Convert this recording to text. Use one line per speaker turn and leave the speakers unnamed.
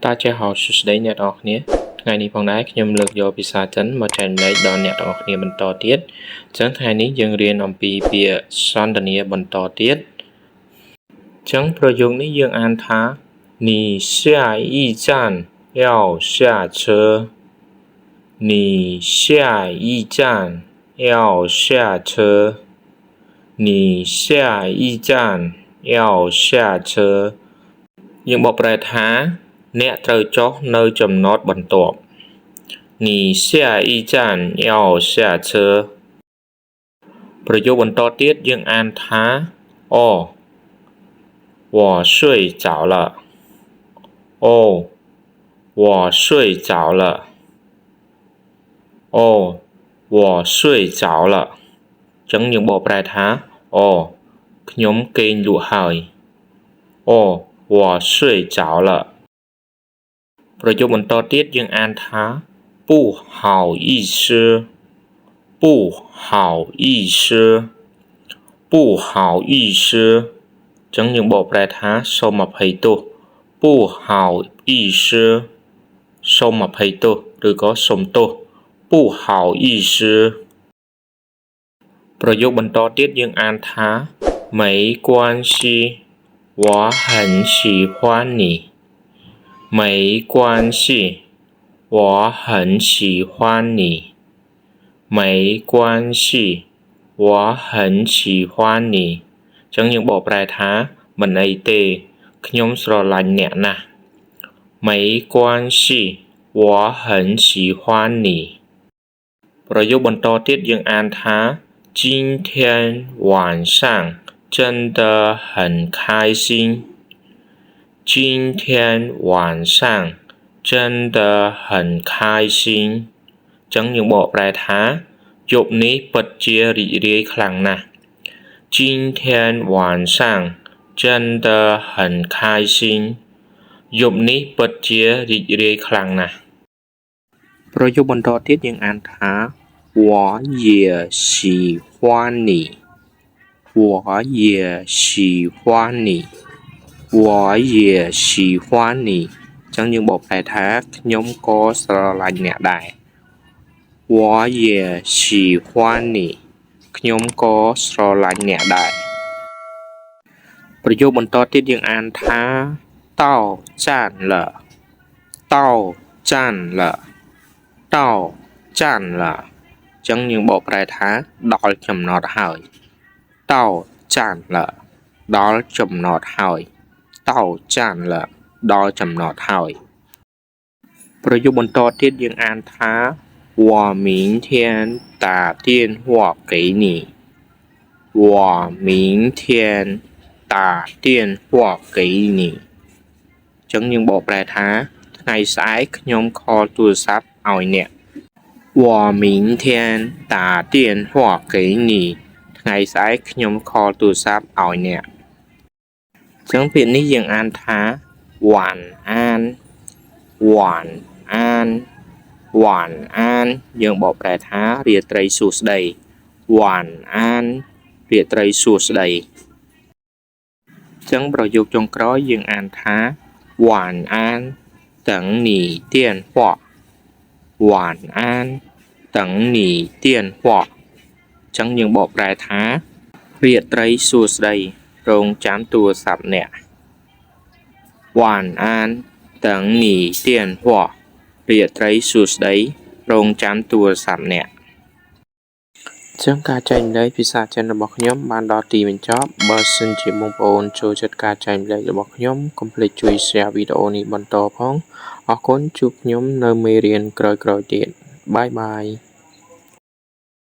大家好សួស្តីអ្នកទាំងអស់គ្នាថ្ងៃនេះផងដែរខ្ញុំលើកយកភាសាចិនមកចែករំលែកដល់អ្នកទាំងអស់គ្នាបន្តទៀតអញ្ចឹងថ្ងៃនេះយើងរៀនអំពីពាក្យសន្ទនាបន្តទៀតអញ្ចឹងប្រយោគនេះយើងអានថា你下一站要下车你下一站要下车你下一站要下车យើងបកប្រែថាអ្នកត្រូវចុះនៅចំណតបន្ទាប់你下一站要下车ប្រយោគបន្តទៀតយើងអានថាអូ我睡着了哦我睡着了哦我睡着了ចឹងយើងបកប្រែថាអូខ្ញុំគេងលក់ហើយអូ我睡着了ប្រយោគបន្តទៀតយើងអានថា不好意思不好意思不好意思ចឹងយើងបកប្រែថាសូមអភ័យទោស不好意思សូមអភ័យទោសឬក៏សូមទោស不好意思ប្រយោគបន្តទៀតយើងអានថា没关系我很喜欢你没关系我很喜欢你没关系我很喜欢你ចឹងយើងបកប្រែថាមិនអីទេខ្ញុំស្រឡាញ់អ្នកណាស់没关系我很喜欢你ប្រយោគបន្តទៀតយើងអានថា今天晚上真的很开心今天晚上真的很开心ចឹងយើងបកប្រែថាយប់នេះពិតជារីករាយខ្លាំងណាស់今天晚上真的很开心យប់នេះពិតជារីករាយខ្លាំងណាស់ប្រយោគបន្តទៀតយើងអានថា我也喜欢你我也喜欢你我也喜欢你ចឹងយើងបកប្រែថាខ្ញុំក៏ស្រឡាញ់អ្នកដែរ我也喜欢你ខ្ញុំក៏ស្រឡាញ់អ្នកដែរប្រយោគបន្តទៀតយើងអានថា到站了到站了到站了ចឹងយើងបកប្រែថាដល់ចំណតហើយ到站了ដល់ចំណតហើយ到站了ដល់ចំណតហើយប្រយោគបន្តទៀតយើងអានថា我明天打电话给你我明天打电话给你ចឹងយើងបកប្រែថាថ្ងៃស្អែកខ្ញុំខលទូរស័ព្ទឲ្យអ្នក我明天打电话给你ថ្ងៃស្អែកខ្ញុំខលទូរស័ព្ទឲ្យអ្នកចឹងពាក្យនេះយើងអានថាវ៉ាន់អានវ៉ាន់អានវ៉ាន់អានយើងបកប្រែថារាត្រីសួស្តីវ៉ាន់អានរាត្រីសួស្តីចឹងប្រយោគចុងក្រោយយើងអានថា晚安等你电话晚安等你电话ចឹងយើងបកប្រែថារាត្រីសួស្តីរងចាំទូរស័ព្ទអ្នក晚安等你电话រាត្រីសួស្តីរងចាំទូរស័ព្ទអ្នកចឹងការចែករំលែកភាសាចិនរបស់ខ្ញុំបានដល់ទីបញ្ចប់បើសិនជាបងប្អូនចូលចិត្តការចែករំលែករបស់ខ្ញុំកុំភ្លេចជួយ share វីដេអូនេះបន្តផងអរគុណជួបខ្ញុំនៅមេរៀនក្រោយៗទៀតបាយបាយ